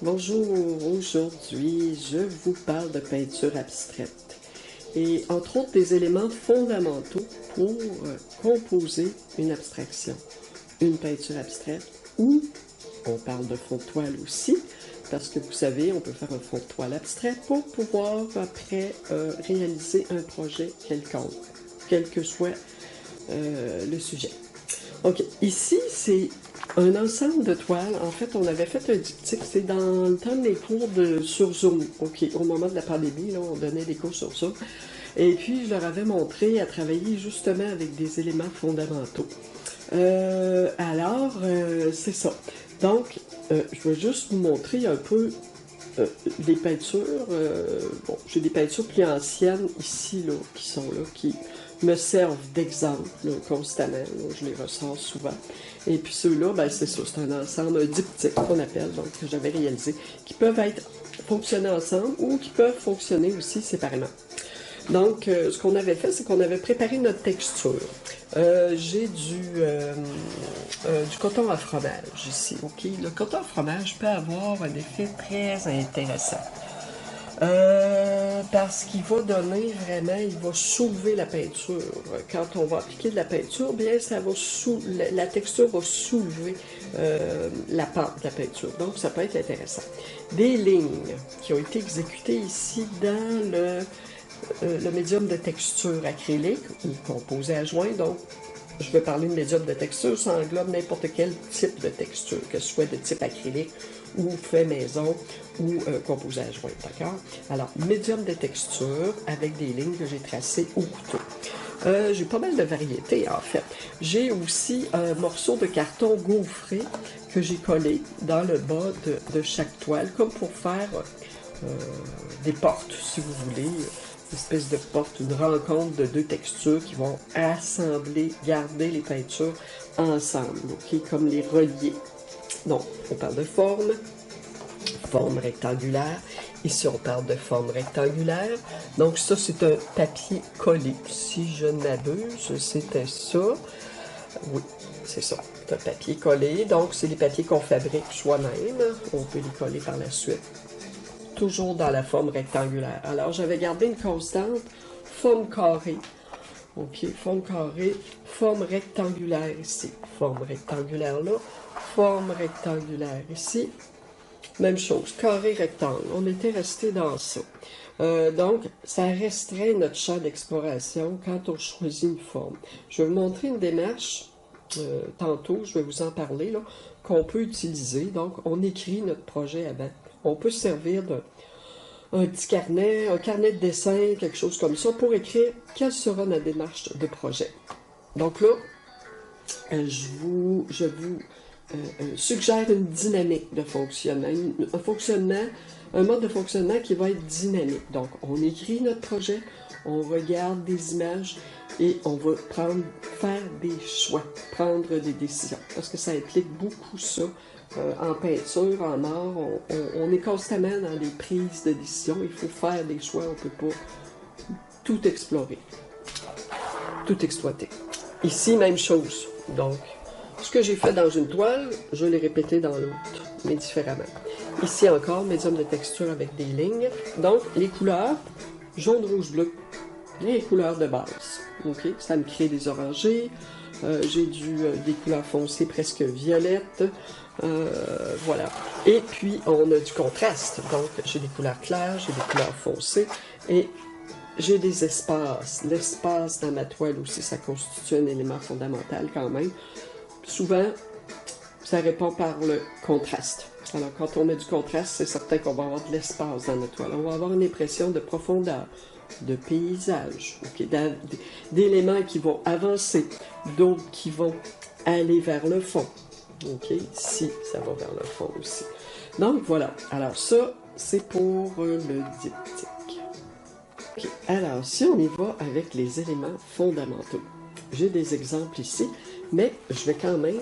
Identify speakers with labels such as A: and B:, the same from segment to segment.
A: Bonjour, aujourd'hui je vous parle de peinture abstraite et entre autres des éléments fondamentaux pour composer une abstraction, une peinture abstraite ou on parle de fond de toile aussi parce que vous savez on peut faire un fond de toile abstrait pour pouvoir après réaliser un projet quelconque, quel que soit le sujet. Ok, ici c'est un ensemble de toiles. En fait, on avait fait un diptyque. C'est dans le temps des cours sur Zoom. Ok, au moment de la pandémie, là, on donnait des cours sur Zoom. Et puis, je leur avais montré à travailler justement avec des éléments fondamentaux. C'est ça. Donc, je vais juste vous montrer un peu les peintures. Bon, j'ai des peintures plus anciennes ici, là, qui sont là, qui me servent d'exemple constamment. Là, je les ressors souvent. Et puis ceux-là, ben, c'est ça, c'est un ensemble, un diptyque qu'on appelle, donc que j'avais réalisé, qui peuvent fonctionner ensemble ou qui peuvent fonctionner aussi séparément. Donc, ce qu'on avait fait, c'est qu'on avait préparé notre texture. J'ai du coton à fromage ici, ok? Le coton à fromage peut avoir un effet très intéressant. Parce qu'il va donner vraiment, il va soulever la peinture. Quand on va appliquer de la peinture, bien, la texture va soulever la pâte de la peinture. Donc, ça peut être intéressant. Des lignes qui ont été exécutées ici dans le médium de texture acrylique ou composé à joint. Donc, je vais parler de médium de texture, ça englobe n'importe quel type de texture, que ce soit de type acrylique ou fait maison ou composé à joint, d'accord? Alors, médium de texture avec des lignes que j'ai tracées au couteau. J'ai pas mal de variétés, en fait. J'ai aussi un morceau de carton gaufré que j'ai collé dans le bas de chaque toile, comme pour faire des portes, si vous voulez, une espèce de porte, une rencontre de deux textures qui vont assembler, garder les peintures ensemble, ok, comme les relier. Donc, on parle de forme rectangulaire. Ici, on parle de forme rectangulaire. Donc, ça, c'est un papier collé. Si je ne m'abuse, c'était ça. Oui, c'est ça. C'est un papier collé. Donc, c'est les papiers qu'on fabrique soi-même. On peut les coller par la suite. Toujours dans la forme rectangulaire. Alors, j'avais gardé une constante, forme carrée. OK, forme carrée, forme rectangulaire ici. Forme rectangulaire là, forme rectangulaire ici. Même chose, carré, rectangle. On était resté dans ça. Donc, ça restreint notre champ d'exploration quand on choisit une forme. Je vais vous montrer une démarche, tantôt, je vais vous en parler, là, qu'on peut utiliser. Donc, on écrit notre projet avant. On peut se servir d'un petit carnet, un carnet de dessin, quelque chose comme ça, pour écrire quelle sera notre démarche de projet. Donc là, je vous suggère une dynamique de fonctionnement, un mode de fonctionnement qui va être dynamique. Donc, on écrit notre projet, on regarde des images et on va faire des choix, prendre des décisions. Parce que ça implique beaucoup ça. En peinture, en art, on est constamment dans des prises de décision. Il faut faire des choix, on ne peut pas tout explorer, tout exploiter. Ici, même chose. Donc, ce que j'ai fait dans une toile, je l'ai répété dans l'autre, mais différemment. Ici encore, médium de texture avec des lignes. Donc, les couleurs, jaune, rouge, bleu, les couleurs de base. Ok, ça me crée des orangés. J'ai des couleurs foncées presque violettes. Voilà. Et puis, on a du contraste. Donc, j'ai des couleurs claires, j'ai des couleurs foncées. Et j'ai des espaces. L'espace dans ma toile aussi, ça constitue un élément fondamental quand même. Souvent, ça répond par le contraste. Alors, quand on met du contraste, c'est certain qu'on va avoir de l'espace dans notre toile. On va avoir une impression de profondeur, de paysage, okay, d'éléments qui vont avancer, d'autres qui vont aller vers le fond. OK, ici, ça va vers le fond aussi. Donc, voilà. Alors, ça, c'est pour le diptyque. Okay. Alors, si on y va avec les éléments fondamentaux, j'ai des exemples ici, mais je vais quand même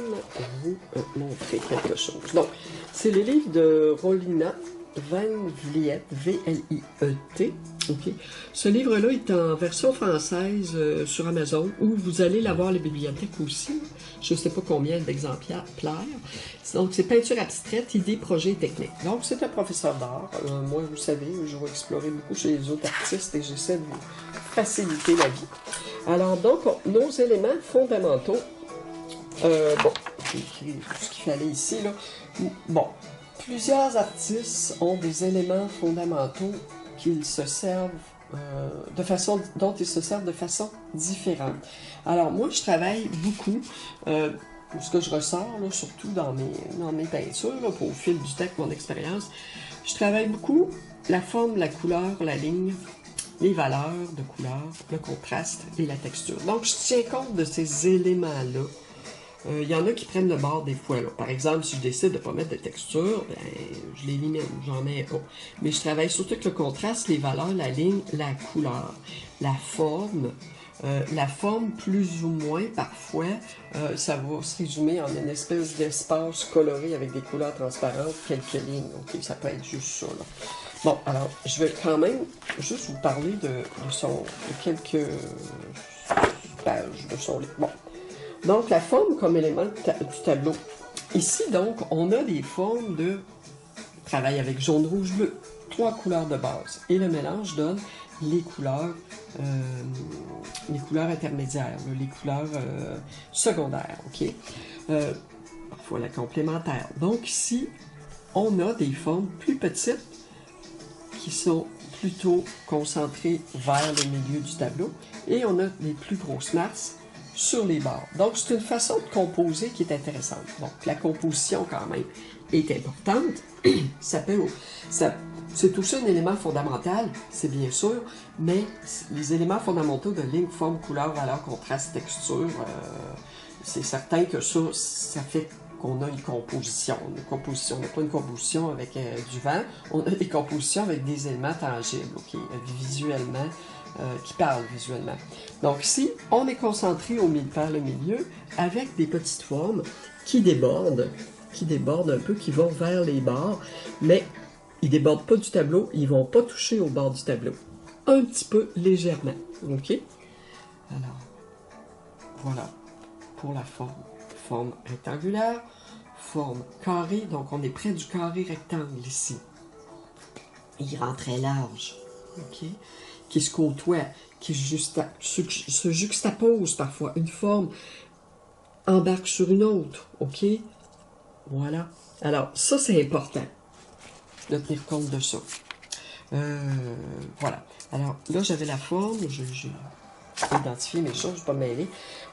A: vous montrer quelque chose. Donc, c'est le livre de Rolina Van Vliet, V-L-I-E-T. Okay. Ce livre-là est en version française sur Amazon, où vous allez l'avoir à la bibliothèque aussi. Je ne sais pas combien d'exemplaires. Donc, c'est peinture abstraite, idées, projets et techniques. Donc, c'est un professeur d'art. Moi, vous savez, je vais explorer beaucoup chez les autres artistes et j'essaie de vous faciliter la vie. Alors, donc, nos éléments fondamentaux. Bon, j'ai écrit tout ce qu'il fallait ici, là. Bon, plusieurs artistes ont des éléments fondamentaux qu'ils se servent dont ils se servent de façon différente. Alors, moi, je travaille beaucoup, ce que je ressors, là, surtout dans mes peintures, là, au fil du temps, mon expérience, je travaille beaucoup la forme, la couleur, la ligne, les valeurs de couleur, le contraste et la texture. Donc, je tiens compte de ces éléments-là. Il y en a qui prennent le bord des fois. Là. Par exemple, si je décide de ne pas mettre de texture, ben, je l'élimine, j'en mets pas. Mais je travaille surtout avec le contraste, les valeurs, la ligne, la couleur, la forme plus ou moins, parfois, ça va se résumer en une espèce d'espace coloré avec des couleurs transparentes, quelques lignes. Ok, ça peut être juste ça. Là. Bon, alors, je vais quand même juste vous parler de quelques pages de son livre. Bon. Donc, la forme comme élément du tableau. Ici, donc, on a des formes de travail avec jaune, rouge, bleu. 3 couleurs de base. Et le mélange donne les couleurs intermédiaires, les couleurs secondaires, ok? Parfois la complémentaire. Donc, ici, on a des formes plus petites qui sont plutôt concentrées vers le milieu du tableau. Et on a les plus grosses masses sur les bords. Donc, c'est une façon de composer qui est intéressante. Donc, la composition, quand même, est importante. C'est aussi un élément fondamental, c'est bien sûr, mais les éléments fondamentaux de ligne, forme, couleur, valeur, contraste, texture, c'est certain que ça fait qu'on a une composition. On n'a pas une composition avec du vent, on a des compositions avec des éléments tangibles, okay, visuellement, qui parlent visuellement. Donc ici, on est concentré vers le milieu avec des petites formes qui débordent un peu, qui vont vers les bords, mais ils ne débordent pas du tableau, ils ne vont pas toucher au bord du tableau. Un petit peu légèrement. OK? Alors, voilà pour la forme. Forme rectangulaire, forme carrée, donc on est près du carré rectangle ici. Il rend très large. OK? Qui se côtoient, qui se juxtaposent parfois. Une forme embarque sur une autre, ok? Voilà. Alors, ça, c'est important de tenir compte de ça. Voilà. Alors, là, j'avais la forme, j'ai identifié mes choses, je ne vais pas me mêler.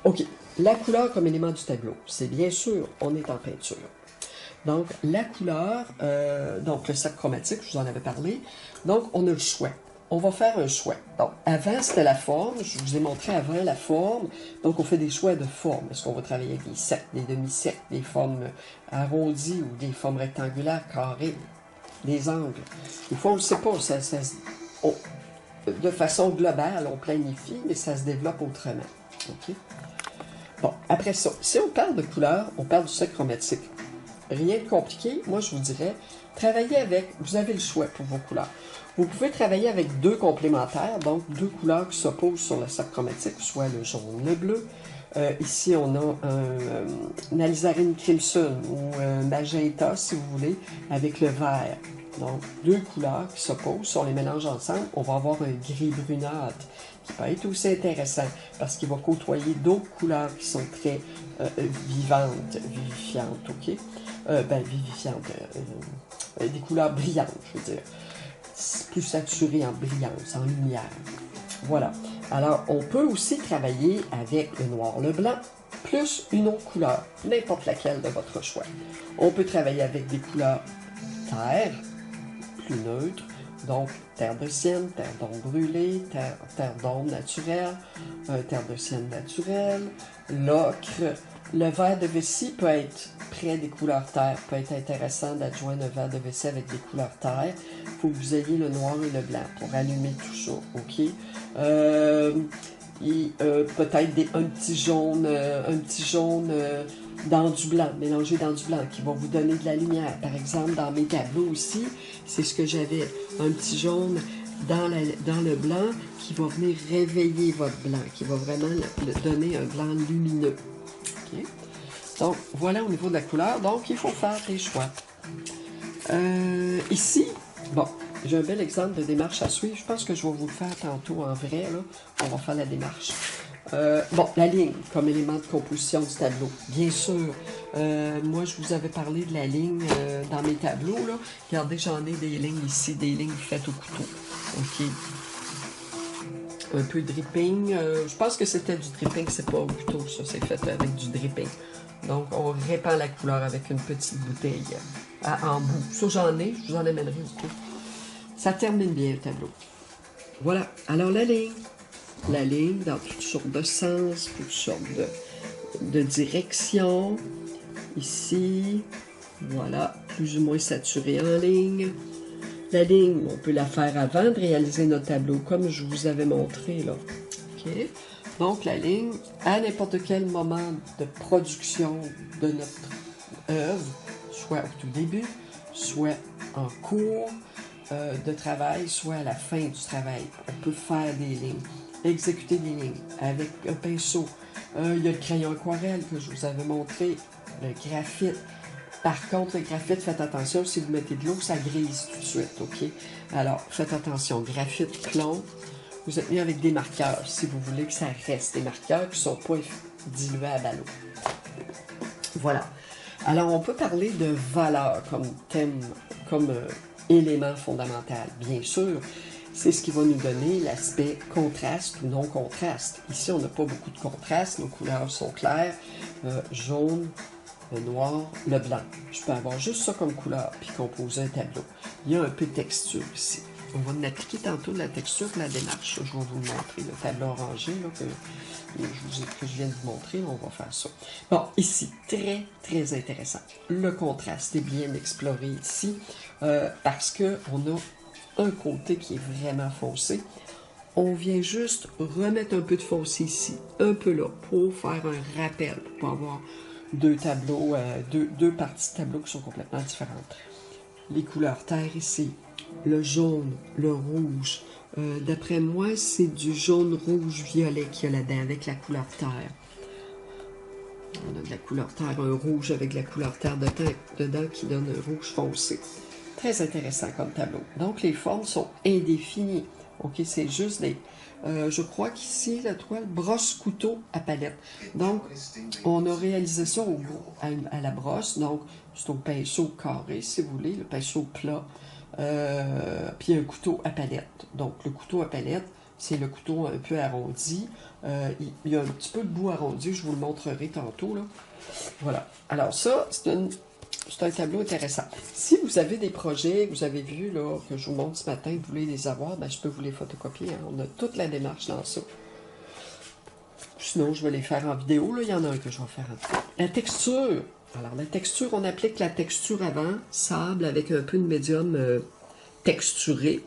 A: Ok. La couleur comme élément du tableau. C'est bien sûr, on est en peinture. Donc, la couleur, donc le sac chromatique, je vous en avais parlé. Donc, on a le choix. On va faire un choix. Donc, avant, c'était la forme. Je vous ai montré avant la forme. Donc, on fait des choix de forme. Est-ce qu'on va travailler avec des cercles, des demi-cercles, des formes arrondies ou des formes rectangulaires, carrées, des angles? Des fois, on ne le sait pas. De façon globale, on planifie, mais ça se développe autrement. OK? Bon, après ça, si on parle de couleur, on parle du sac chromatique. Rien de compliqué. Moi, je vous dirais, travaillez avec, vous avez le choix pour vos couleurs. Vous pouvez travailler avec 2 complémentaires, donc 2 couleurs qui s'opposent sur le sac chromatique, soit le jaune, le bleu. Ici, on a un alizarin crimson ou un magenta, si vous voulez, avec le vert. Donc, 2 couleurs qui s'opposent, si on les mélange ensemble, on va avoir un gris brunâtre qui peut être aussi intéressant parce qu'il va côtoyer d'autres couleurs qui sont très vivantes, vivifiantes, ok? Vivifiantes, des couleurs brillantes, je veux dire. Plus saturé en brillance, en lumière. Voilà. Alors, on peut aussi travailler avec le noir, le blanc, plus une autre couleur, n'importe laquelle de votre choix. On peut travailler avec des couleurs terre, plus neutres, donc terre de sienne, terre d'ombre brûlée, terre d'ombre naturelle, terre de sienne naturelle, l'ocre. Le verre de vessie peut être près des couleurs terre, peut être intéressant d'adjoindre un verre de vessie avec des couleurs terre. Il faut que vous ayez le noir et le blanc pour allumer tout ça, ok? Peut-être un petit jaune dans du blanc, mélanger dans du blanc, qui va vous donner de la lumière. Par exemple, dans mes tableaux aussi, c'est ce que j'avais, un petit jaune dans le blanc qui va venir réveiller votre blanc, qui va vraiment donner un blanc lumineux. Okay? Donc, voilà au niveau de la couleur. Donc, il faut faire des choix. Ici, bon, j'ai un bel exemple de démarche à suivre. Je pense que je vais vous le faire tantôt en vrai. Là. On va faire la démarche. Bon, la ligne comme élément de composition du tableau. Bien sûr, moi, je vous avais parlé de la ligne dans mes tableaux. Là. Regardez, j'en ai des lignes ici, des lignes faites au couteau. OK. Un peu de dripping. Je pense que c'était du dripping, c'est pas au couteau, ça. C'est fait avec du dripping. Donc, on répand la couleur avec une petite bouteille en bout. Ça, j'en ai. Je vous en amènerai au cours. Ça termine bien le tableau. Voilà. Alors, la ligne. La ligne dans toutes sortes de sens, toutes sortes de directions. Ici, voilà, plus ou moins saturé en ligne. La ligne, on peut la faire avant de réaliser notre tableau, comme je vous avais montré là. OK? Donc, la ligne, à n'importe quel moment de production de notre œuvre, soit au tout début, soit en cours de travail, soit à la fin du travail, on peut faire des lignes. Exécuter des lignes avec un pinceau. Il y a le crayon aquarelle que je vous avais montré, le graphite. Par contre, le graphite, faites attention, si vous mettez de l'eau, ça grise tout de suite, OK? Alors, faites attention, graphite, plomb, vous êtes mieux avec des marqueurs, si vous voulez que ça reste, des marqueurs qui ne sont pas diluables à l'eau. Voilà. Alors, on peut parler de valeur comme thème, comme élément fondamental, bien sûr. C'est ce qui va nous donner l'aspect contraste ou non contraste. Ici, on n'a pas beaucoup de contraste. Nos couleurs sont claires. Jaune, le noir, le blanc. Je peux avoir juste ça comme couleur puis composer un tableau. Il y a un peu de texture ici. On va en appliquer tantôt de la texture pour la démarche. Je vais vous le montrer. Le tableau orangé là, que je viens de vous montrer, on va faire ça. Bon, ici, très, très intéressant. Le contraste est bien exploré ici parce qu'on a un côté qui est vraiment foncé. On vient juste remettre un peu de foncé ici, un peu là, pour faire un rappel, pour pas avoir deux tableaux, deux parties de tableau qui sont complètement différentes. Les couleurs terre ici, le jaune, le rouge. D'après moi, c'est du jaune, rouge, violet qu'il y a là-dedans avec la couleur terre. On a de la couleur terre, un rouge avec de la couleur terre dedans qui donne un rouge foncé. Très intéressant comme tableau. Donc, les formes sont indéfinies. OK, c'est juste des... je crois qu'ici, la toile brosse couteau à palette. Donc, on a réalisé ça à la brosse. Donc, c'est au pinceau carré, si vous voulez, le pinceau plat. Puis un couteau à palette. Donc, le couteau à palette, c'est le couteau un peu arrondi. Il y a un petit peu de bout arrondi, je vous le montrerai tantôt, là. Voilà. Alors ça, c'est un tableau intéressant. Si vous avez des projets, vous avez vu là, que je vous montre ce matin, vous voulez les avoir, ben, je peux vous les photocopier. Hein. On a toute la démarche dans ça. Sinon, je vais les faire en vidéo. Là. Il y en a un que je vais faire en vidéo. La texture. Alors, la texture, on applique la texture avant, sable avec un peu de médium texturé.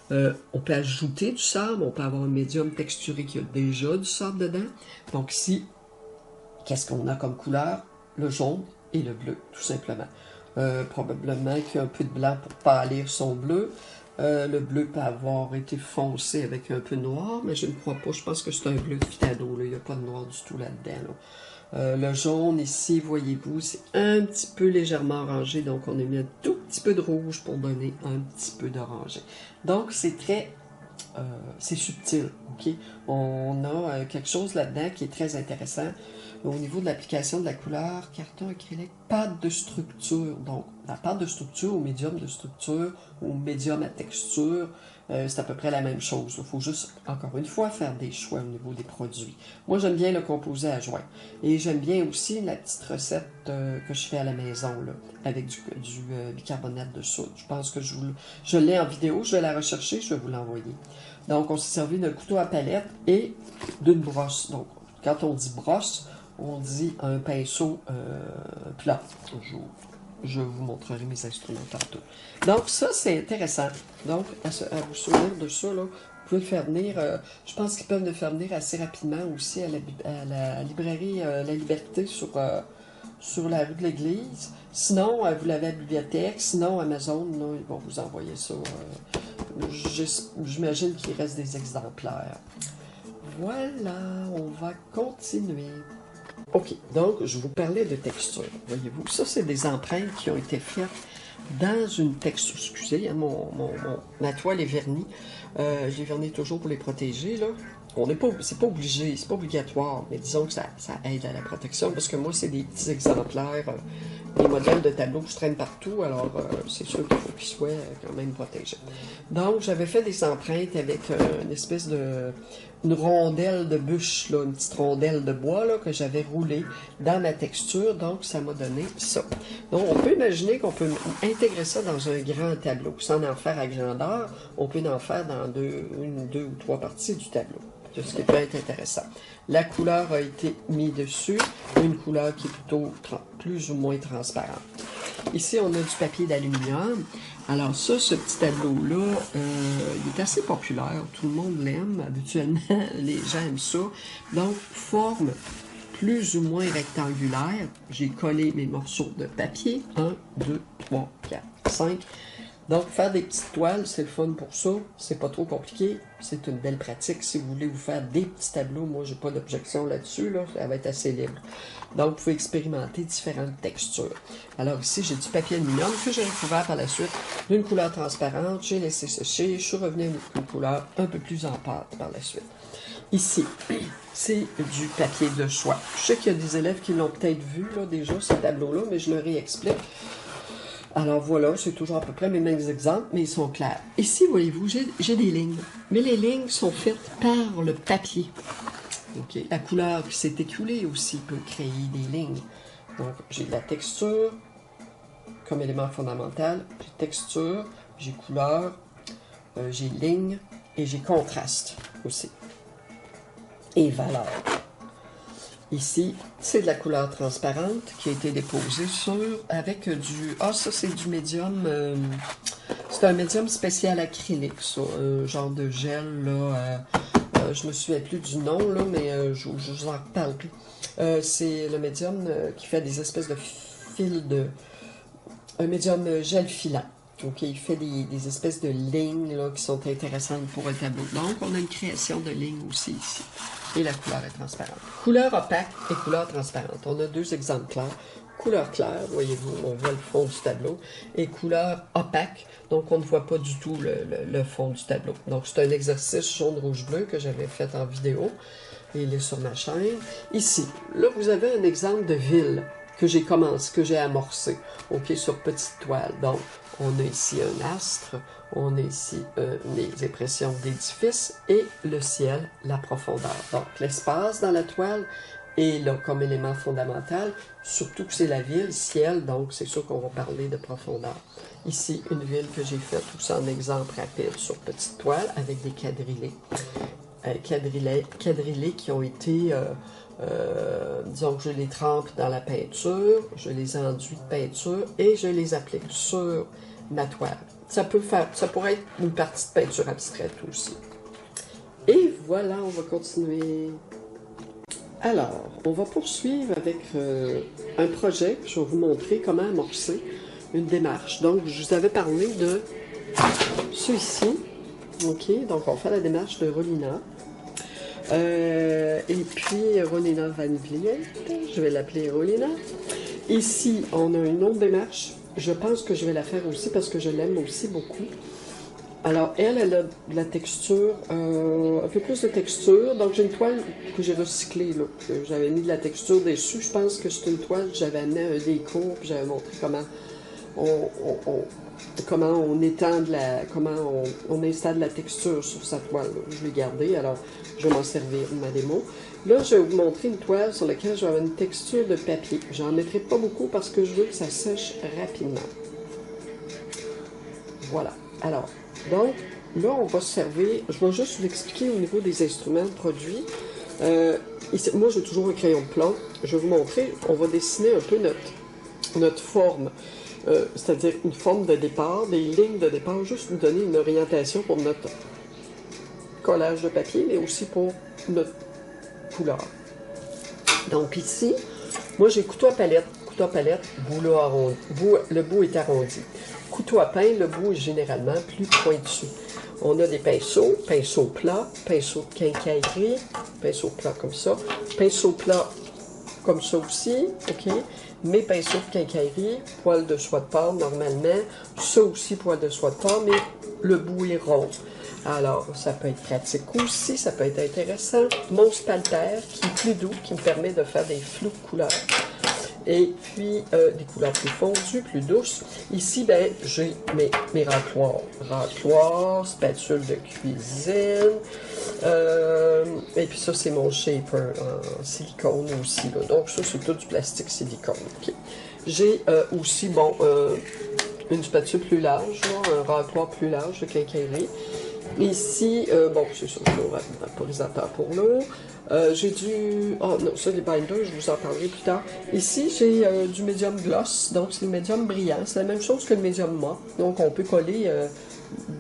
A: On peut ajouter du sable, on peut avoir un médium texturé qui a déjà du sable dedans. Donc ici, qu'est-ce qu'on a comme couleur? Le jaune et le bleu, tout simplement. Probablement qu'il y a un peu de blanc pour pâlir son bleu. Le bleu peut avoir été foncé avec un peu de noir, mais je ne crois pas. Je pense que c'est un bleu de Fitado. Il n'y a pas de noir du tout là-dedans. Le jaune ici, voyez-vous, c'est un petit peu légèrement orangé. Donc, on a mis un tout petit peu de rouge pour donner un petit peu d'orangé. Donc, c'est très... c'est subtil, ok? On a quelque chose là-dedans qui est très intéressant. Au niveau de l'application de la couleur, carton acrylique, pâte de structure. Donc, la pâte de structure au médium de structure, au médium à texture, c'est à peu près la même chose. Il faut juste, encore une fois, faire des choix au niveau des produits. Moi, j'aime bien le composer à joint. Et j'aime bien aussi la petite recette que je fais à la maison, là, avec du bicarbonate de soude. Je pense que je l'ai en vidéo, je vais la rechercher, je vais vous l'envoyer. Donc, on s'est servi d'un couteau à palette et d'une brosse. Donc, quand on dit brosse, on dit un pinceau plat. Je vous montrerai mes instruments tantôt. Donc, ça, c'est intéressant. Donc, à vous souvenir de ça, là, vous pouvez le faire venir. Je pense qu'ils peuvent le faire venir assez rapidement aussi à la librairie La Liberté sur sur la rue de l'Église. Sinon, vous l'avez à la bibliothèque. Sinon, Amazon, là, ils vont vous envoyer ça. J'imagine qu'il reste des exemplaires. Voilà, on va continuer. OK, donc je vous parlais de texture, voyez-vous. Ça, c'est des empreintes qui ont été faites dans une texture. Excusez, hein, ma toile est vernie. Je les vernis toujours pour les protéger, là. C'est pas obligé, c'est pas obligatoire, mais disons que ça aide à la protection, parce que moi, c'est des petits exemplaires, des modèles de tableaux que je traîne partout, alors c'est sûr qu'il faut qu'ils soient quand même protégés. Donc, j'avais fait des empreintes avec une espèce une rondelle de bûche, là, une petite rondelle de bois là, que j'avais roulée dans ma texture, donc ça m'a donné ça. Donc, on peut imaginer qu'on peut intégrer ça dans un grand tableau. Sans en faire à grandeur, on peut en faire dans une, deux ou trois parties du tableau. C'est ce qui peut être intéressant. La couleur a été mise dessus, une couleur qui est plutôt plus ou moins transparente. Ici, on a du papier d'aluminium. Alors ça, ce petit tableau-là, il est assez populaire. Tout le monde l'aime. Habituellement, les gens aiment ça. Donc, forme plus ou moins rectangulaire. J'ai collé mes morceaux de papier. 1, 2, 3, 4, 5. Donc, faire des petites toiles, c'est le fun pour ça. C'est pas trop compliqué. C'est une belle pratique. Si vous voulez vous faire des petits tableaux, moi, j'ai pas d'objection là-dessus. Là. Ça va être assez libre. Donc, vous pouvez expérimenter différentes textures. Alors ici, j'ai du papier aluminium que j'ai recouvert par la suite d'une couleur transparente. J'ai laissé sécher. Je suis revenu avec une couleur un peu plus en pâte par la suite. Ici, c'est du papier de soie. Je sais qu'il y a des élèves qui l'ont peut-être vu là, déjà, ce tableau-là, mais je le réexplique. Alors voilà, c'est toujours à peu près mes mêmes exemples, mais ils sont clairs. Ici, voyez-vous, j'ai des lignes. Mais les lignes sont faites par le papier. Okay. La couleur qui s'est écoulée aussi peut créer des lignes. Donc, j'ai la texture comme élément fondamental. J'ai texture, j'ai couleur, j'ai ligne et j'ai contraste aussi. Et valeur. Ici, c'est de la couleur transparente qui a été déposée avec du... Ah, ça, c'est du médium... c'est un médium spécial acrylique, ça. Un genre de gel, là. Je me souviens plus du nom, là, mais je vous en reparle plus. C'est le médium qui fait des espèces de fils de... Un médium gel filant. Donc, il fait des espèces de lignes là, qui sont intéressantes pour un tableau. Donc, on a une création de lignes aussi ici. Et la couleur est transparente. Couleur opaque et couleur transparente. On a deux exemples clairs. Couleur claire, voyez-vous, on voit le fond du tableau. Et couleur opaque, donc on ne voit pas du tout le fond du tableau. Donc, c'est un exercice jaune, rouge, bleu que j'avais fait en vidéo. Et il est sur ma chaîne. Ici, là, vous avez un exemple de ville que j'ai commencé, que j'ai amorcé, OK, sur petite toile. Donc, on a ici un astre, on a ici les impressions d'édifices et le ciel, la profondeur. Donc, l'espace dans la toile est là comme élément fondamental, surtout que c'est la ville, ciel, donc c'est sûr qu'on va parler de profondeur. Ici, une ville que j'ai faite aussi en exemple rapide sur petite toile avec des quadrillés. Quadrillés qui ont été... disons que je les trempe dans la peinture, je les enduis de peinture et je les applique sur ma toile. Ça pourrait être une partie de peinture abstraite aussi. Et voilà, on va continuer. Alors, on va poursuivre avec un projet. Je vais vous montrer comment amorcer une démarche. Donc, je vous avais parlé de celui-ci. OK, donc on fait la démarche de Rolina. Et puis, Rolina Van Vliet, je vais l'appeler Rolina. Ici, on a une autre démarche. Je pense que je vais la faire aussi parce que je l'aime aussi beaucoup. Alors, elle a de la texture, un peu plus de texture. Donc, j'ai une toile que j'ai recyclée, là. J'avais mis de la texture dessus. Je pense que c'est une toile que j'avais amené à un déco, puis j'avais montré comment on étend comment on installe de la texture sur sa toile. Là. Je l'ai gardée, alors je vais m'en servir de ma démo. Là, je vais vous montrer une toile sur laquelle je vais avoir une texture de papier. J'en mettrai pas beaucoup parce que je veux que ça sèche rapidement. Voilà. Alors, donc, là, on va se servir... Je vais juste vous expliquer au niveau des instruments produits. Ici, moi, j'ai toujours un crayon plomb. Je vais vous montrer, on va dessiner un peu notre forme. C'est-à-dire une forme de départ, des lignes de départ, juste vous donner une orientation pour notre collage de papier, mais aussi pour notre couleur. Donc ici, moi j'ai couteau à palette. couteau à palette, le bout est arrondi. Couteau à pain, le bout est généralement plus pointu. On a des pinceaux, pinceau plat, pinceau de quincaillerie, pinceau plat comme ça, pinceau plat comme ça aussi, ok? Mes pinceaux de quincaillerie, poil de soie de porc normalement, ça aussi poil de soie de porc, mais le bout est rond. Alors, ça peut être pratique aussi, ça peut être intéressant. Mon spalter, qui est plus doux, qui me permet de faire des flous de couleurs. Et puis, des couleurs plus fondues, plus douces. Ici, ben, j'ai mes racloirs. Racloirs, spatule de cuisine. Et puis ça, c'est mon shaper en silicone aussi. Là. Donc, ça, c'est tout du plastique silicone. Okay. J'ai aussi, bon, une spatule plus large, là, un racloir plus large de quincaillerie. Ici, bon, c'est ça, un vaporisateur pour l'eau. J'ai du... Oh non, ça, les binders, je vous en parlerai plus tard. Ici, j'ai du médium gloss, donc c'est le médium brillant. C'est la même chose que le médium mat. Donc, on peut coller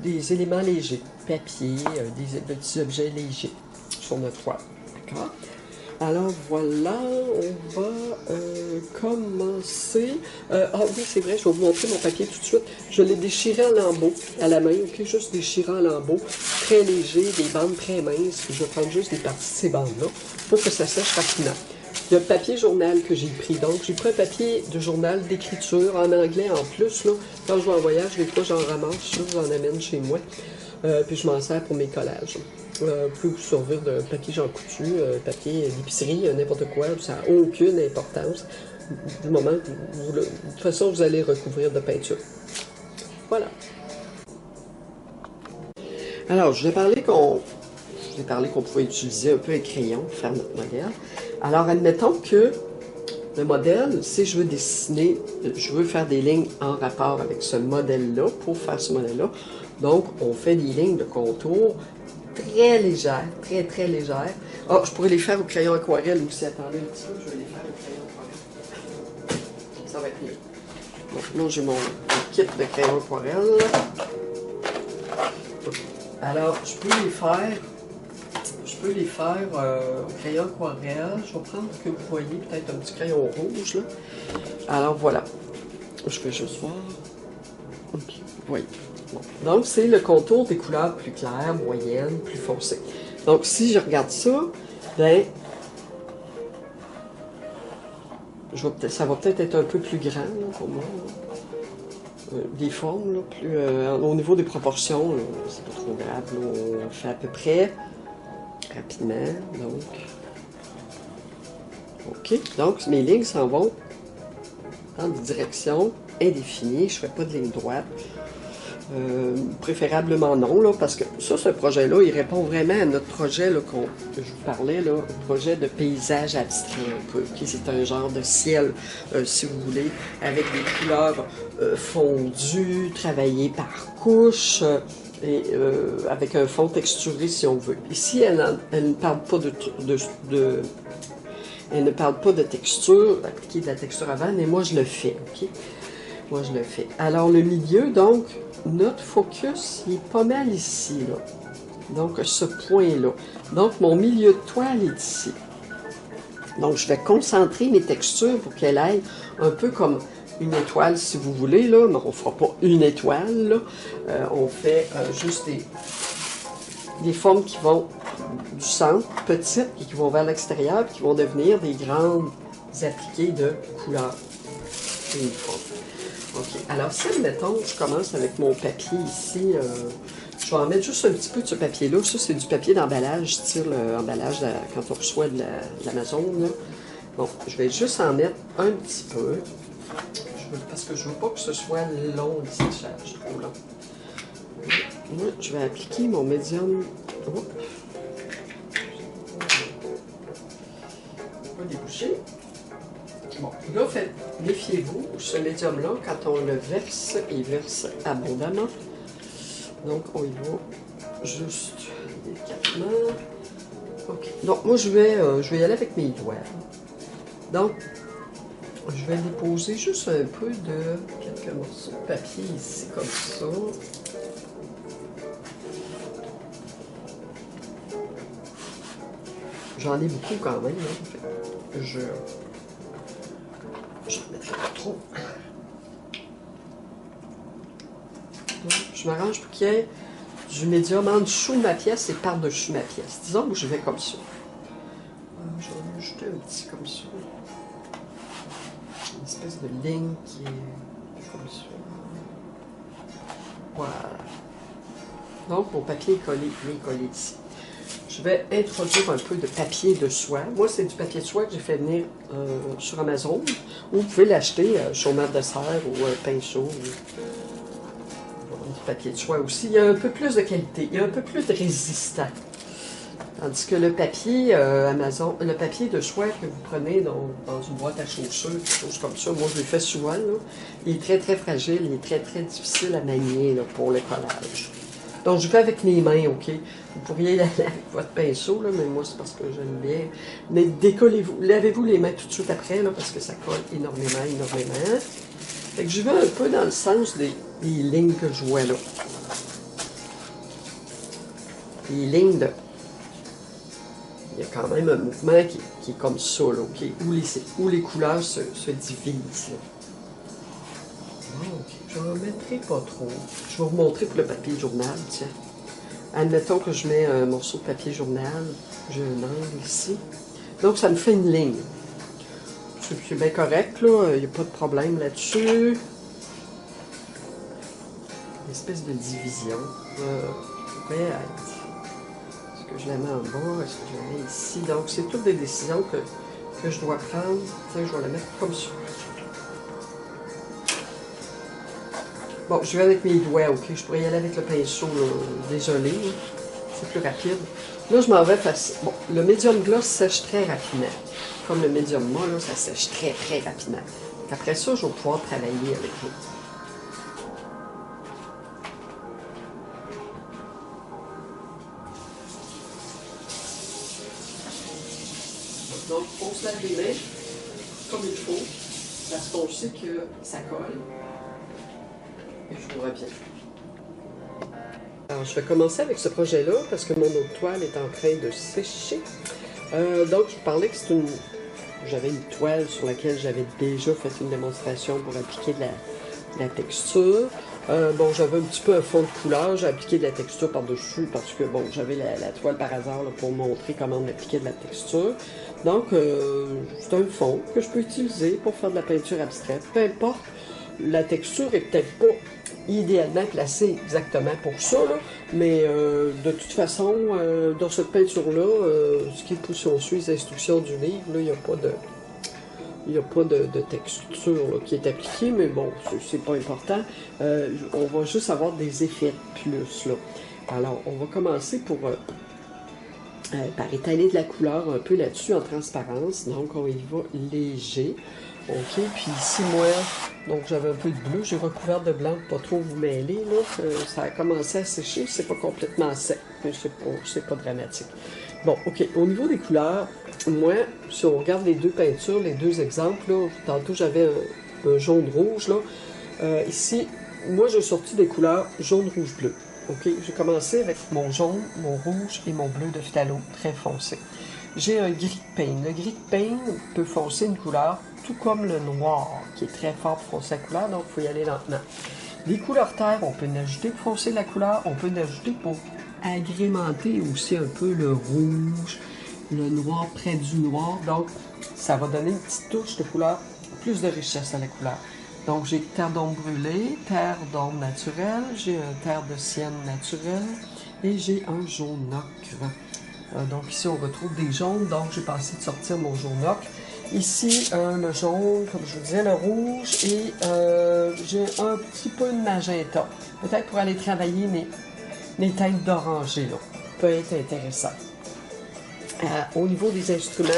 A: des éléments légers, papier, des petits objets légers sur notre toile. D'accord? Alors voilà, on va commencer. Ah oui, c'est vrai, je vais vous montrer mon papier tout de suite. Je l'ai déchiré en lambeaux à la main, ok? Juste déchiré en lambeaux, très léger, des bandes très minces. Je vais prendre juste des parties de ces bandes-là pour que ça sèche rapidement. Il y a le papier journal que j'ai pris. Donc, j'ai pris un papier de journal d'écriture en anglais en plus. Là. Quand je vais en voyage, des fois, j'en ramasse, j'en amène chez moi. Puis je m'en sers pour mes collages. Peut vous servir de papier Jean Coutu, papier d'épicerie, n'importe quoi, ça n'a aucune importance. Du moment que de toute façon, vous allez recouvrir de peinture. Voilà. Alors, je vous ai parlé qu'on pouvait utiliser un peu un crayon pour faire notre modèle. Alors, admettons que le modèle, si je veux dessiner, je veux faire des lignes en rapport avec ce modèle-là, pour faire ce modèle-là. Donc, on fait des lignes de contour très légères, très très légères. Ah, je pourrais les faire au crayon aquarelle aussi. Attendez un petit peu, je vais les faire au crayon aquarelle. Ça va être mieux. Donc, là, j'ai mon kit de crayon aquarelle. Alors, je peux les faire au crayon aquarelle. Je vais prendre ce que vous voyez, peut-être un petit crayon rouge, là. Alors, voilà. Je vais juste voir. Ok, vous voyez. Bon. Donc, c'est le contour des couleurs plus claires, moyennes, plus foncées. Donc, si je regarde ça, ben, ça va peut-être être un peu plus grand là, pour moi. Des formes, là, plus, au niveau des proportions, c'est pas trop grave. Là, on fait à peu près rapidement. Donc, OK. Donc, mes lignes s'en vont dans des directions indéfinies. Je ne fais pas de ligne droite. Préférablement non, là, parce que ça, ce projet-là, il répond vraiment à notre projet là, que je vous parlais, là, un projet de paysage abstrait un peu. Okay? C'est un genre de ciel, si vous voulez, avec des couleurs fondues, travaillées par couches, et avec un fond texturé, si on veut. Ici, elle ne parle pas elle ne parle pas de texture, appliquer de la texture avant, mais moi, je le fais, OK? Moi, je le fais. Alors, le milieu, donc, notre focus, il est pas mal ici, là. Donc, ce point-là. Donc, mon milieu de toile est ici. Donc, je vais concentrer mes textures pour qu'elles aillent un peu comme une étoile, si vous voulez, là. Mais on ne fera pas une étoile, là. On fait juste des formes qui vont du centre, petites, et qui vont vers l'extérieur, puis qui vont devenir des grandes appliquées de couleurs uniformes. OK. Alors, si, admettons, je commence avec mon papier ici, je vais en mettre juste un petit peu de ce papier-là. Ça, c'est du papier d'emballage, style emballage quand on reçoit de l'Amazon. Bon, je vais juste en mettre un petit peu, parce que je ne veux pas que ce soit long, le séchage, trop long. Moi, je vais appliquer mon médium. Oh. On va déboucher. Bon, là, méfiez-vous, ce médium-là, quand on le verse, il verse abondamment. Donc, on y va juste délicatement. OK. Donc, moi, je vais y aller avec mes doigts. Donc, je vais déposer juste un peu de quelques morceaux de papier ici, comme ça. J'en ai beaucoup quand même. Hein. Je en mettrai trop. Donc, je m'arrange pour qu'il y ait du médium en dessous de ma pièce et par-dessus ma pièce. Disons que je vais comme ça. Je vais en ajouter un petit comme ça. Une espèce de ligne qui est comme ça. Voilà. Donc, mon papier est collé, il est collé ici. Je vais introduire un peu de papier de soie. Moi, c'est du papier de soie que j'ai fait venir sur Amazon. Ou vous pouvez l'acheter chez Omar de Serre ou Pinceau. Du papier de soie aussi. Il y a un peu plus de qualité. Il y a un peu plus de résistant. Tandis que le papier Amazon, le papier de soie que vous prenez dans une boîte à chaussures, quelque chose comme ça, moi je le fais souvent, là, il est très très fragile, il est très très difficile à manier là, pour le collage. Donc je fais avec mes mains, ok? Vous pourriez l'aller avec votre pinceau, là, mais moi c'est parce que j'aime bien. Mais décollez-vous, lavez-vous les mains tout de suite après, là, parce que ça colle énormément, énormément. Fait que je vais un peu dans le sens des lignes que je vois là. Les lignes de... Il y a quand même un mouvement qui est comme ça, là, okay? Où les couleurs se divisent. Là. Okay. Je n'en mettrai pas trop. Je vais vous montrer pour le papier journal, tiens. Admettons que je mets un morceau de papier journal. J'ai un angle ici. Donc, ça me fait une ligne. C'est bien correct, là. Il n'y a pas de problème là-dessus. Une espèce de division. Pourrait être. Est-ce que je la mets en bas? Est-ce que je la mets ici? Donc, c'est toutes des décisions que je dois prendre. Tiens, je vais la mettre comme ça. Bon, je vais avec mes doigts, ok? Je pourrais y aller avec le pinceau, là. Désolé. C'est plus rapide. Là, je m'en vais facile. Bon, le médium gloss sèche très rapidement. Comme le médium mat, là, ça sèche très, très rapidement. Après ça, je vais pouvoir travailler avec vous. Donc, on se lave les mains comme il faut, parce qu'on sait que ça colle. Et je vous reviens. Alors, je vais commencer avec ce projet-là, parce que mon eau de toile est en train de sécher. Donc, je vous parlais que c'est une... J'avais une toile sur laquelle j'avais déjà fait une démonstration pour appliquer de la texture. Bon, j'avais un petit peu un fond de couleur, j'ai appliqué de la texture par-dessus parce que, bon, j'avais la toile par hasard là, pour montrer comment on appliquait de la texture. Donc, c'est un fond que je peux utiliser pour faire de la peinture abstraite. Peu importe, la texture est peut-être pas idéalement placée exactement pour ça, là, mais de toute façon, dans cette peinture-là, ce qui est poussé, on suit les instructions du livre, là, il n'y a pas de... Il n'y a pas de texture là, qui est appliquée, mais bon, c'est pas important. On va juste avoir des effets de plus. Là. Alors, on va commencer par étaler de la couleur un peu là-dessus en transparence. Donc, on y va léger. OK, puis ici, moi, donc j'avais un peu de bleu. J'ai recouvert de blanc pour pas trop vous mêler. Là. Ça a commencé à sécher. C'est pas complètement sec, mais c'est pas dramatique. Bon, OK. Au niveau des couleurs, moi, si on regarde les deux peintures, les deux exemples, là, tantôt j'avais un jaune-rouge, là. Ici, moi, j'ai sorti des couleurs jaune-rouge-bleu. OK? J'ai commencé avec mon jaune, mon rouge et mon bleu de phthalo, très foncé. J'ai un gris de pain. Le gris de pain peut foncer une couleur, tout comme le noir, qui est très fort pour foncer la couleur, donc il faut y aller lentement. Les couleurs terre, on peut en ajouter pour foncer la couleur, on peut en ajouter pour agrémenter aussi un peu le rouge, le noir près du noir. Donc, ça va donner une petite touche de couleur, plus de richesse à la couleur. Donc, j'ai terre d'ombre brûlée, terre d'ombre naturelle, j'ai un terre de sienne naturelle et j'ai un jaune ocre. Donc, ici, on retrouve des jaunes. Donc, j'ai pensé de sortir mon jaune ocre. Ici, le jaune, comme je vous disais, le rouge et j'ai un petit peu de magenta. Peut-être pour aller travailler mes teintes d'oranger, là. Peut être intéressant. Au niveau des instruments,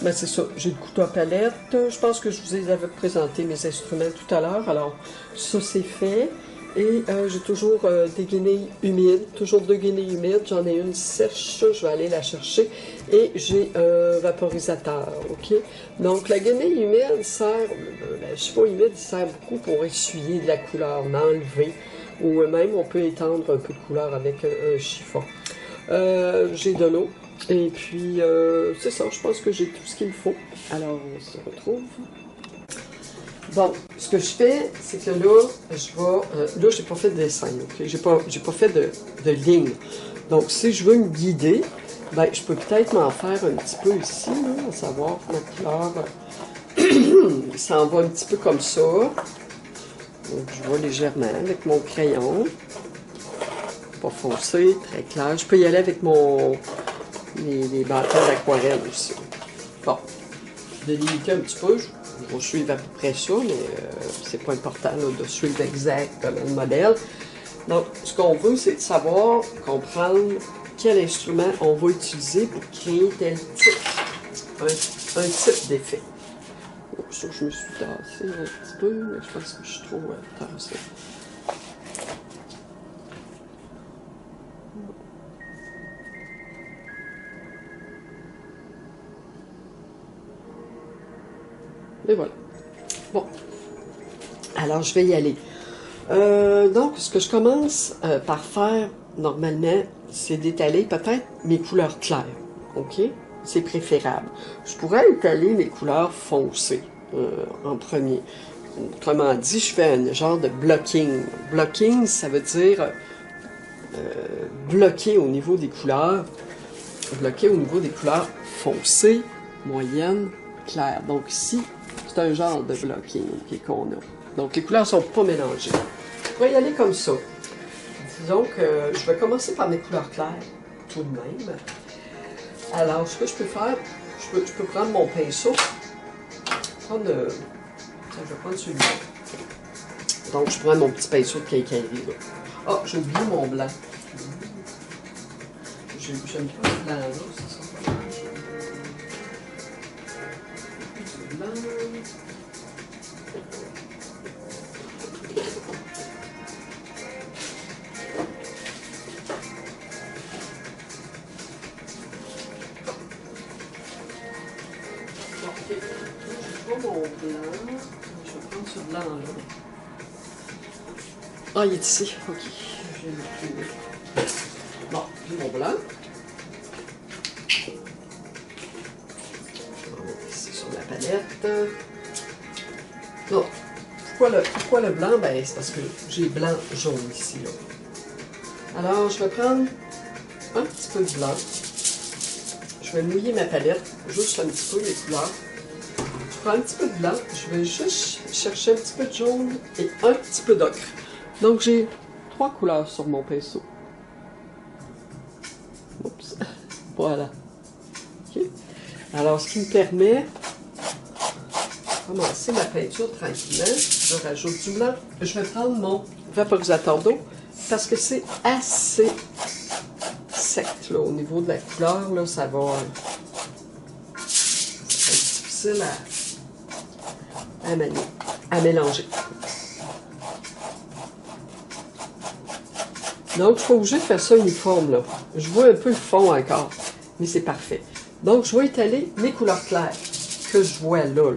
A: ben c'est ça, j'ai le couteau à palette. Je pense que je vous avais présenté mes instruments tout à l'heure. Alors, ça c'est fait. Et j'ai toujours des guenilles humides, toujours deux guenilles humides. J'en ai une sèche, je vais aller la chercher. Et j'ai un vaporisateur, OK? Donc, la guenille humide sert, le chiffon humide sert beaucoup pour essuyer de la couleur, enlever. Ou même, on peut étendre un peu de couleur avec un chiffon. J'ai de l'eau. Et puis, c'est ça, je pense que j'ai tout ce qu'il faut. Alors, on se retrouve. Bon, ce que je fais, c'est que là, là, j'ai pas fait de dessin, ok? J'ai pas fait de ligne. Donc, si je veux me guider, ben, je peux peut-être m'en faire un petit peu ici, là, à savoir ma couleur s'en va un petit peu comme ça. Donc, je vois légèrement avec mon crayon. Pas foncé, très clair. Je peux y aller avec les bâtons d'aquarelle aussi. Bon, je vais limiter un petit peu. Je vais suivre à peu près ça, mais c'est pas important là, de suivre exactement le modèle. Donc, ce qu'on veut, c'est de savoir, comprendre quel instrument on va utiliser pour créer tel type, un type d'effet. Donc, ça, je me suis tassé un petit peu, mais je pense que je suis trop tassé. Et voilà. Bon. Alors, je vais y aller. Donc, ce que je commence par faire, normalement, c'est d'étaler peut-être mes couleurs claires. OK? C'est préférable. Je pourrais étaler mes couleurs foncées en premier. Autrement dit, je fais un genre de blocking. Blocking, ça veut dire bloquer au niveau des couleurs. Bloquer au niveau des couleurs foncées, moyennes, claires. Donc ici, c'est un genre de blocking qu'on a. Donc les couleurs ne sont pas mélangées. Je vais y aller comme ça. Disons que je vais commencer par mes couleurs claires, tout de même. Alors, ce que je peux faire, je peux prendre mon pinceau. Je vais prendre celui-là. Donc, je prends mon petit pinceau de quincaillerie. Ah, j'ai oublié mon blanc. J'aime pas le blanc, là, c'est ça. Du blanc. Ok, je prends mon blanc. Je vais prendre ce blanc-là. Ah, il est ici. Ok, je vais le trouver. Bon, j'ai mon blanc. C'est sur la palette. Non. Pourquoi le blanc? Ben, c'est parce que j'ai blanc jaune ici. Là. Alors, je vais prendre un petit peu de blanc. Je vais mouiller ma palette, juste un petit peu les couleurs. Je prends un petit peu de blanc. Je vais juste chercher un petit peu de jaune et un petit peu d'ocre. Donc, j'ai 3 couleurs sur mon pinceau. Oups. Voilà. OK. Alors, ce qui me permet de commencer ma peinture tranquillement. Je rajoute du blanc. Je vais prendre mon vaporisateur d'eau parce que c'est assez sec là, au niveau de la couleur. Là, ça va être difficile à mélanger. Donc, je ne suis pas obligée de faire ça uniforme, là. Je vois un peu le fond encore, mais c'est parfait. Donc, je vais étaler mes couleurs claires que je vois là,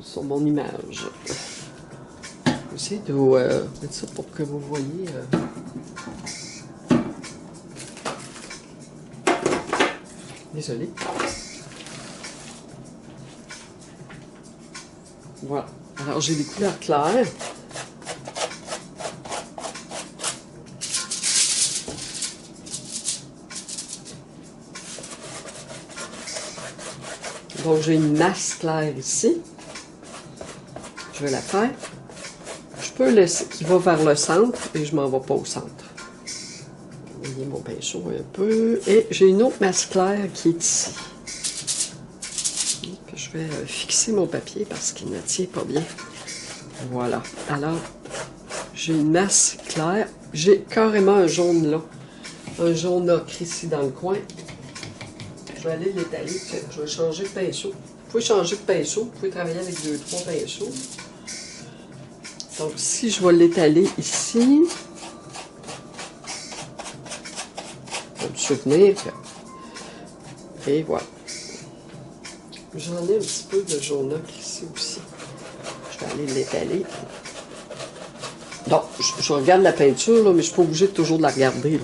A: sur mon image. Je vais essayer de mettre ça pour que vous voyez. Désolée. Voilà. Alors, j'ai des couleurs claires. Donc, j'ai une masse claire ici. Je vais la faire. Je peux laisser qui va vers le centre et je m'en vais pas au centre. Vous voyez mon pinceau un peu. Et j'ai une autre masse claire qui est ici. Puis je vais fixer mon papier parce qu'il ne tient pas bien. Voilà. Alors, j'ai une masse claire. J'ai carrément un jaune là. Un jaune ocre ici dans le coin. Je vais aller l'étaler. Je vais changer de pinceau. Vous pouvez changer de pinceau. Vous pouvez travailler avec 2-3 pinceaux. Donc, si je vais l'étaler ici, pour me souvenir que... Et voilà. J'en ai un petit peu de jaune ocre ici aussi. Je vais aller l'étaler. Donc, je regarde la peinture, là, mais je ne suis pas obligée de toujours de la regarder.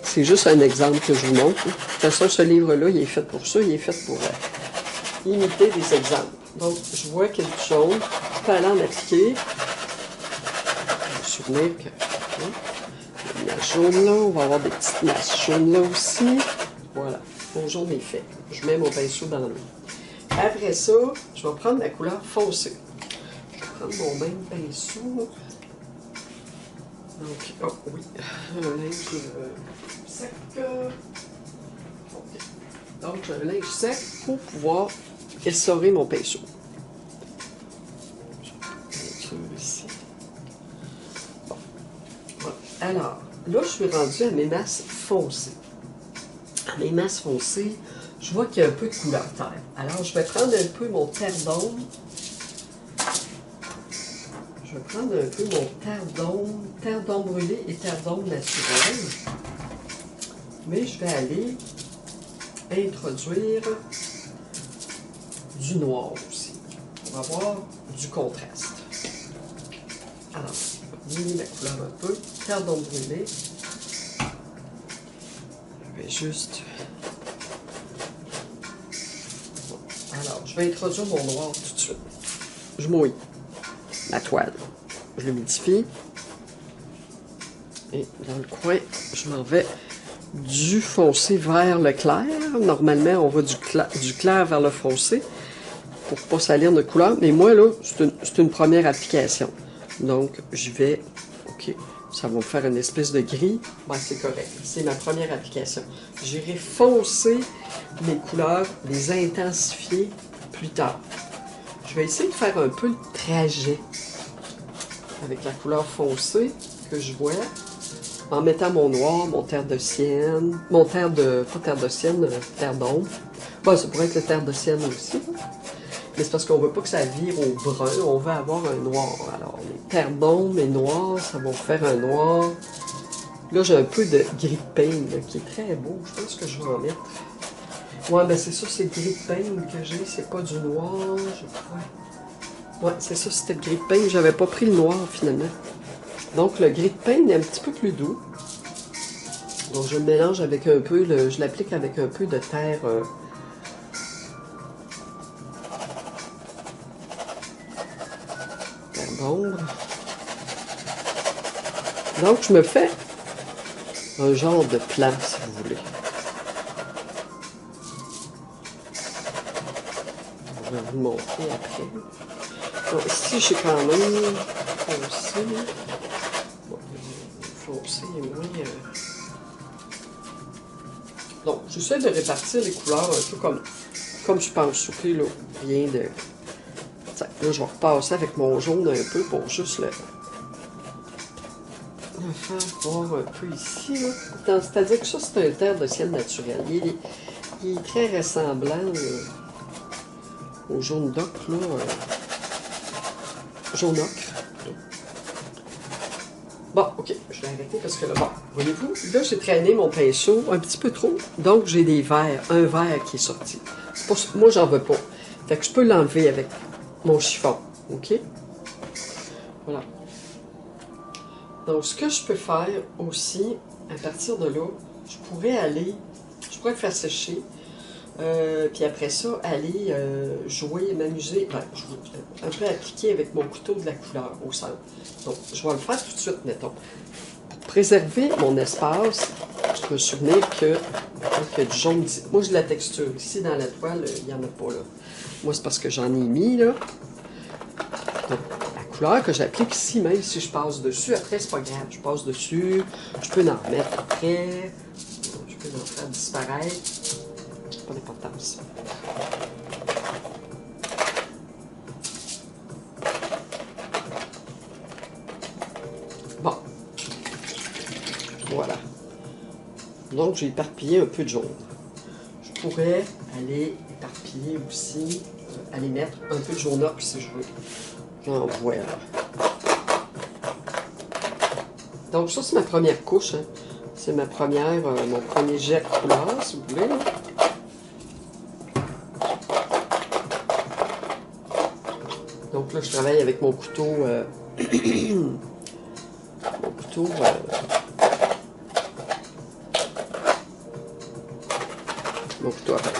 A: C'est juste un exemple que je vous montre. De toute façon, ce livre-là, il est fait pour ça. Il est fait pour imiter des exemples. Donc, je vois qu'il y a du jaune. Je peux aller en appliquer. Je vais me souvenir que... Il y a le jaune là. On va avoir des petites masses jaunes là aussi. Voilà. Mon jaune est fait. Je mets mon pinceau dans l'eau. Après ça, je vais prendre la couleur foncée. Je vais prendre mon même pinceau. Donc, oh oui, un linge sec. Okay. Donc, j'ai un linge sec pour pouvoir essorer mon pinceau. Ici. Bon. Voilà. Alors, là, je suis rendue à mes masses foncées. À mes masses foncées, je vois qu'il y a un peu de couleur terre. Alors, je vais prendre un peu mon terre d'ombre. Je vais prendre un peu mon terre d'ombre brûlée et terre d'ombre naturelle. Mais je vais aller introduire du noir aussi. On va avoir du contraste. Alors, je vais diminuer la couleur un peu. Terre d'ombre brûlée. Je vais juste... Alors, je vais introduire mon noir tout de suite. Je mouille ma toile. Je l'humidifie. Et dans le coin, je m'en vais du foncé vers le clair. Normalement, on va du clair vers le foncé pour ne pas salir notre couleur. Mais moi, là, c'est une première application. Donc, je vais... OK, ça va me faire une espèce de gris. Ben, c'est correct. C'est ma première application. J'irai foncer mes couleurs, les intensifier plus tard. Je vais essayer de faire un peu le trajet avec la couleur foncée que je vois, en mettant mon noir, mon terre de sienne, mon terre de, pas terre de sienne, terre d'ombre. Bon, ça pourrait être le terre de sienne aussi, mais c'est parce qu'on veut pas que ça vire au brun, on veut avoir un noir. Alors, les terres d'ombre et noir, ça va faire un noir. Là, j'ai un peu de gris de pain, là, qui est très beau, je pense que je vais en mettre. Ouais, ben c'est ça, c'est le gris de pain que j'ai, c'est pas du noir, je crois. Ouais, c'est ça, c'était le gris de pain. J'avais pas pris le noir, finalement. Donc, le gris de pain est un petit peu plus doux. Donc, je le mélange avec un peu, je l'applique avec un peu de terre... terre d'ombre. Donc, je me fais un genre de plan, si vous voulez. Je vais vous le montrer après. Donc, ici, j'ai quand même foncé. Bon, foncé et moins... Donc, j'essaie de répartir les couleurs un peu comme je pense. OK, là, rien de... Là, je vais repasser avec mon jaune un peu pour juste le faire voir un peu ici. C'est-à-dire que ça, c'est un terre de ciel naturel. Il est très ressemblant au jaune d'ocre, là. Jaune ocre. Bon, OK, je vais arrêter parce que là, bon, voyez-vous, là, j'ai traîné mon pinceau un petit peu trop, donc j'ai des verres, un verre qui est sorti. Moi, j'en veux pas. Fait que je peux l'enlever avec mon chiffon, OK? Voilà. Donc, ce que je peux faire aussi, à partir de là, je pourrais le faire sécher, puis après ça, aller jouer, m'amuser, ben, un peu appliquer avec mon couteau de la couleur au centre. Donc, je vais le faire tout de suite, mettons. Pour préserver mon espace, je me souviens que y a du jaune. Moi, j'ai de la texture. Ici, dans la toile, il n'y en a pas, là. Moi, c'est parce que j'en ai mis, là. Donc, la couleur que j'applique ici, même si je passe dessus, après, c'est pas grave. Je passe dessus, je peux en remettre après, je peux en faire disparaître. Pas d'importance. Bon. Voilà. Donc, j'ai éparpillé un peu de jaune. Je pourrais aller éparpiller aussi, aller mettre un peu de jaune ocre si je veux. En voilà. Donc, ça, c'est ma première couche. Hein. C'est ma première, mon premier jet de couleur, si vous voulez. Là. Donc là, je travaille avec mon couteau, mon couteau, mon couteau à pince.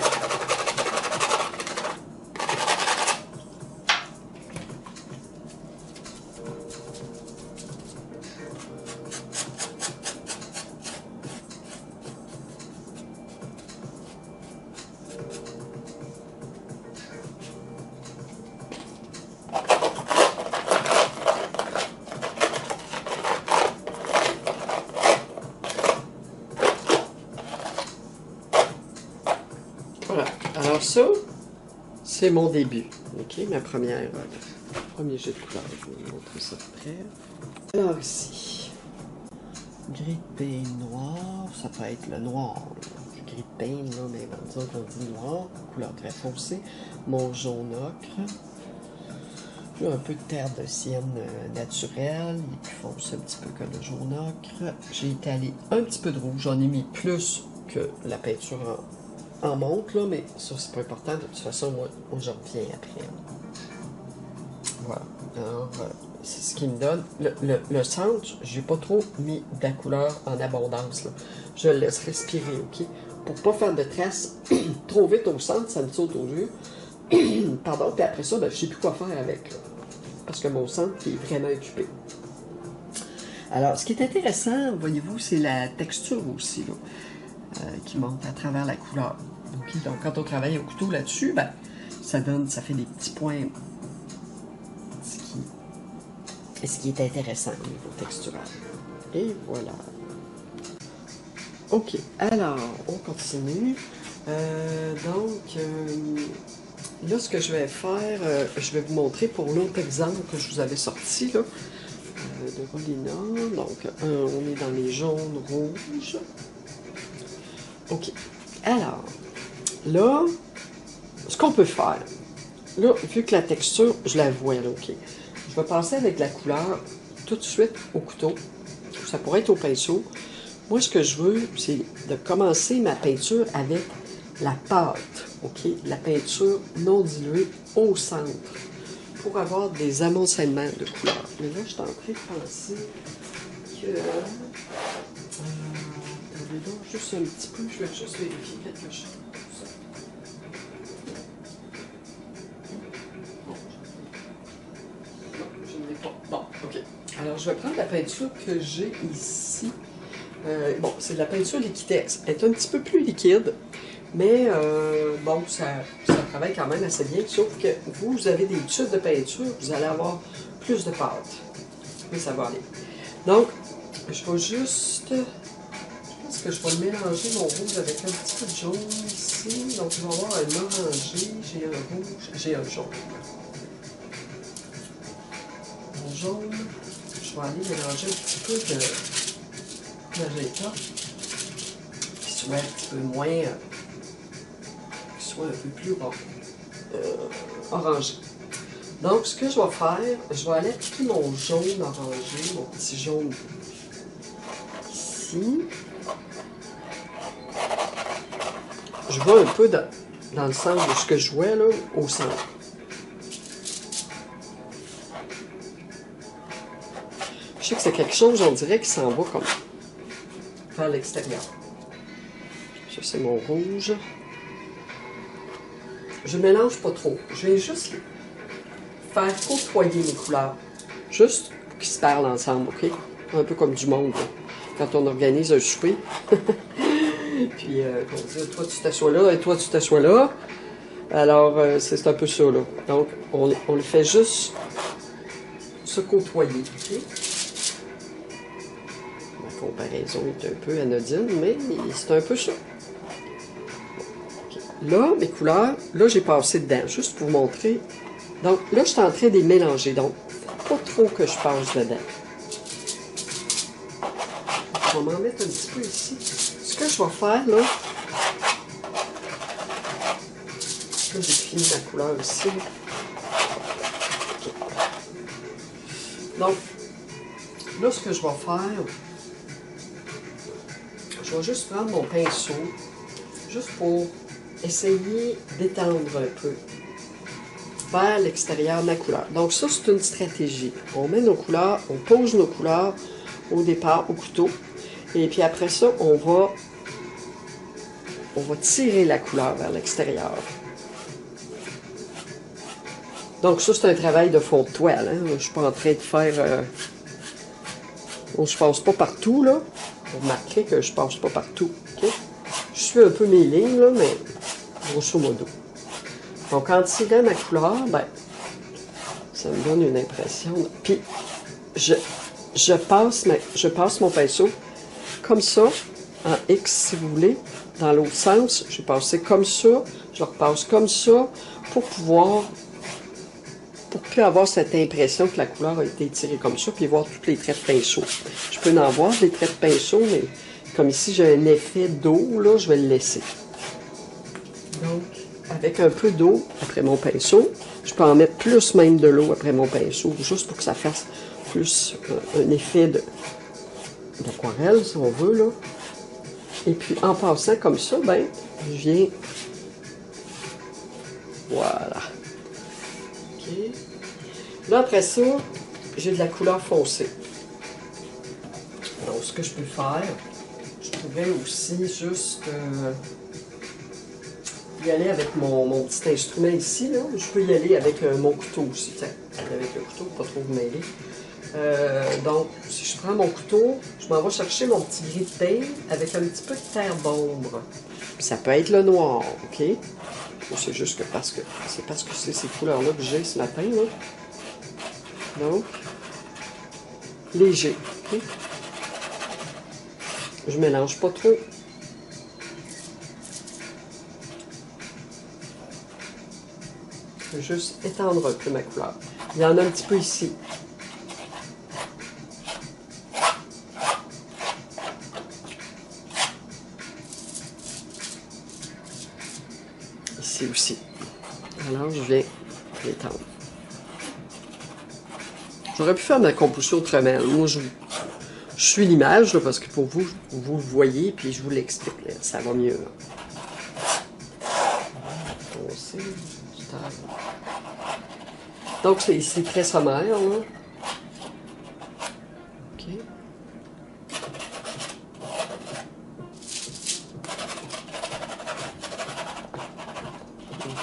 A: Alors ça, c'est mon début. OK, ma première, premier jet de couleur. Je vais vous montrer ça de près. Alors ici, gris de pain noir, ça peut être le noir. Du gris de pain, là, mais disons qu'on dit noir, couleur très foncée. Mon jaune ocre. J'ai un peu de terre de sienne naturelle, il est plus foncé un petit peu que le jaune ocre. J'ai étalé un petit peu de rouge, j'en ai mis plus que la peinture en monte, là, mais ça c'est pas important, de toute façon, moi j'en reviens après. Voilà, alors c'est ce qui me donne. Le centre, j'ai pas trop mis de la couleur en abondance, là. Je le laisse respirer, ok? Pour pas faire de traces trop vite au centre, ça me saute aux yeux. Pardon, puis après ça, ben, je sais plus quoi faire avec, là, parce que mon centre est vraiment occupé. Alors, ce qui est intéressant, voyez-vous, c'est la texture aussi, là, qui monte à travers la couleur. Okay? Donc, quand on travaille au couteau là-dessus, ben, ça fait des petits points, ce qui est intéressant au niveau textural. Et voilà. Ok, alors, on continue. Là, ce que je vais faire, je vais vous montrer pour l'autre exemple que je vous avais sorti, là, de Rolina. Donc, on est dans les jaunes, rouges. OK. Alors, là, ce qu'on peut faire, là, vu que la texture, je la vois, là, OK. Je vais passer avec la couleur tout de suite au couteau. Ça pourrait être au pinceau. Moi, ce que je veux, c'est de commencer ma peinture avec la pâte, OK? La peinture non diluée au centre pour avoir des amoncellements de couleurs. Mais là, je suis en train de penser que... attendez donc juste un petit peu, je vais juste vérifier quelque chose. Non, je ne l'ai pas. Bon, OK. Alors, je vais prendre la peinture que j'ai ici. Bon, c'est de la peinture Liquitex. Elle est un petit peu plus liquide, mais bon, ça travaille quand même assez bien. Sauf que vous avez des tubes de peinture, vous allez avoir plus de pâte. Mais ça va aller. Donc, je vais juste... Je pense que je vais mélanger mon rouge avec un petit peu de jaune ici. Donc, je vais avoir un orangé, j'ai un rouge, j'ai un jaune. Mon jaune, je vais aller mélanger un petit peu de magenta, qui soit un petit peu moins, qui soit un peu plus orangé. Donc, ce que je vais faire, je vais aller appliquer mon jaune orangé, mon petit jaune ici. Je vois un peu dans le sens de ce que je vois là, au centre. Je sais que c'est quelque chose, on dirait, qui s'en va comme vers l'extérieur. Ça, c'est mon rouge. Je mélange pas trop. Je vais juste faire côtoyer les couleurs. Juste pour qu'ils se parlent ensemble, OK? Un peu comme du monde, là, quand on organise un souper. Puis, on dit, toi, tu t'assois là, et toi, tu t'assois là. Alors, c'est un peu ça, là. Donc, on le fait juste se côtoyer, OK? La comparaison est un peu anodine, mais c'est un peu ça. Okay. Là, mes couleurs, là, j'ai passé dedans, juste pour vous montrer. Donc, là, je suis en train de les mélanger. Donc, pas trop que je passe dedans. Je vais m'en mettre un petit peu ici. Ce que je vais faire, là, j'ai fini ma couleur ici. Okay. Donc, là, ce que je vais faire, je vais juste prendre mon pinceau, juste pour essayer d'étendre un peu vers l'extérieur de la couleur. Donc ça, c'est une stratégie. On met nos couleurs, on pose nos couleurs au départ au couteau, et puis après ça, on va tirer la couleur vers l'extérieur. Donc ça, c'est un travail de fond de toile. Hein? Je ne suis pas en train de faire... je passe pas partout, là. Vous remarquerez que je passe pas partout. Okay? Je suis un peu mes lignes, là, mais grosso modo. Donc, en tirant ma couleur, ben, ça me donne une impression. Puis, je passe mon pinceau comme ça, en X si vous voulez, dans l'autre sens. J'ai passé comme ça, je le repasse comme ça, pour plus avoir cette impression que la couleur a été tirée comme ça, puis voir tous les traits de pinceau. Je peux en voir des traits de pinceau, mais comme ici j'ai un effet d'eau, là, je vais le laisser. Donc, avec un peu d'eau après mon pinceau, je peux en mettre plus même de l'eau après mon pinceau, juste pour que ça fasse plus un effet d'aquarelle, si on veut, là. Et puis, en passant comme ça, ben, je viens... Voilà. OK. Là, après ça, j'ai de la couleur foncée. Donc, ce que je peux faire, je pourrais aussi juste y aller avec mon petit instrument ici, là. Je peux y aller avec mon couteau aussi, tiens, avec le couteau, pas trop vous mêler. Donc, si je prends mon couteau, je m'en vais chercher mon petit gris de teint avec un petit peu de terre d'ombre. Puis ça peut être le noir, OK? C'est juste que c'est parce que c'est ces couleurs-là que j'ai ce matin, là. Donc, léger, OK? Je mélange pas trop. Je vais juste étendre un peu ma couleur. Il y en a un petit peu ici. Ici aussi. Alors, je viens l'étendre. J'aurais pu faire ma composition autrement. Moi, je suis l'image, parce que pour vous, vous le voyez, puis je vous l'explique. Ça va mieux. Donc, c'est très sommaire, là. OK.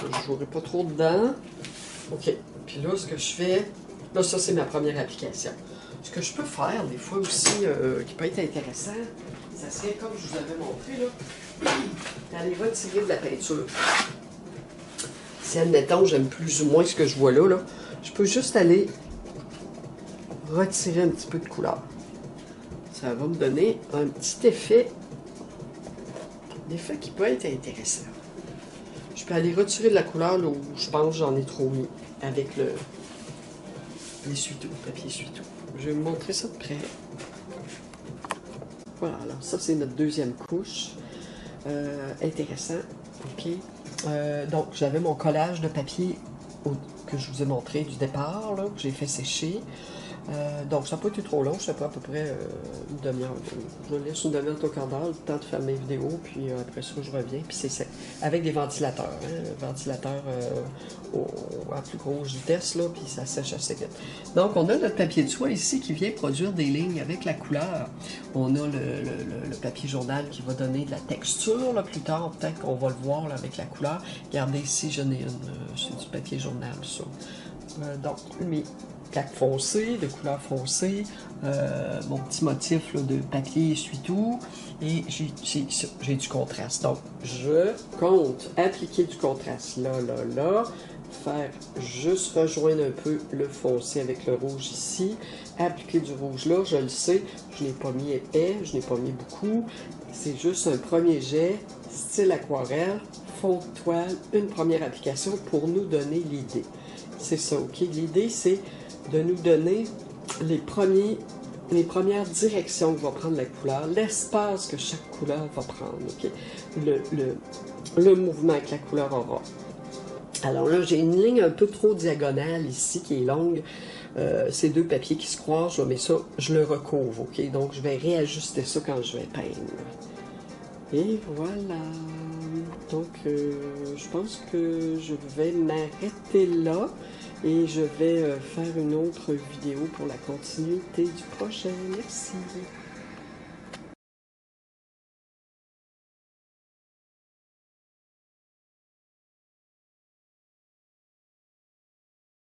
A: Je ne jouerai pas trop dedans. OK. Puis là, ce que je fais... Là, ça, c'est ma première application. Ce que je peux faire, des fois aussi, qui peut être intéressant, ça serait, comme je vous avais montré, là, d'aller retirer de la peinture. Si, admettons, j'aime plus ou moins ce que je vois là, je peux juste aller retirer un petit peu de couleur. Ça va me donner un petit effet qui peut être intéressant. Je peux aller retirer de la couleur là où je pense que j'en ai trop mis avec l'essuie-tout, le papier essuie-tout. Je vais vous montrer ça de près. Voilà, alors ça c'est notre deuxième couche. Intéressant, ok. Donc j'avais mon collage de papier que je vous ai montré du départ, là, que j'ai fait sécher. Donc ça n'a pas été trop long, je sais pas, à peu près une demi-heure. Je laisse une demi-heure au quart d'heure, le temps de faire mes vidéos, puis après ça je reviens. Puis c'est avec des ventilateurs, ventilateurs à plus grosse vitesse, là, puis ça sèche assez vite. Donc on a notre papier de soie ici qui vient produire des lignes avec la couleur. On a le papier journal qui va donner de la texture, là, plus tard, peut-être qu'on va le voir là, avec la couleur. Regardez ici, j'en ai une, c'est du papier journal, ça. Donc, mes plaques foncées, de couleur foncée, mon petit motif là, de papier essuie-tout, et j'ai du contraste. Donc, je compte appliquer du contraste là, faire juste rejoindre un peu le foncé avec le rouge ici, appliquer du rouge là, je le sais, je n'ai pas mis épais, je n'ai pas mis beaucoup, c'est juste un premier jet, style aquarelle, fond de toile, une première application pour nous donner l'idée. C'est ça, ok? L'idée, c'est de nous donner les premières directions que va prendre la couleur, l'espace que chaque couleur va prendre, ok? Le mouvement que la couleur aura. Alors là, j'ai une ligne un peu trop diagonale ici, qui est longue. Ces deux papiers qui se croisent, mais ça, je le recouvre, ok? Donc, je vais réajuster ça quand je vais peindre. Et voilà. Donc, je pense que je vais m'arrêter là et je vais faire une autre vidéo pour la continuité du prochain. Merci.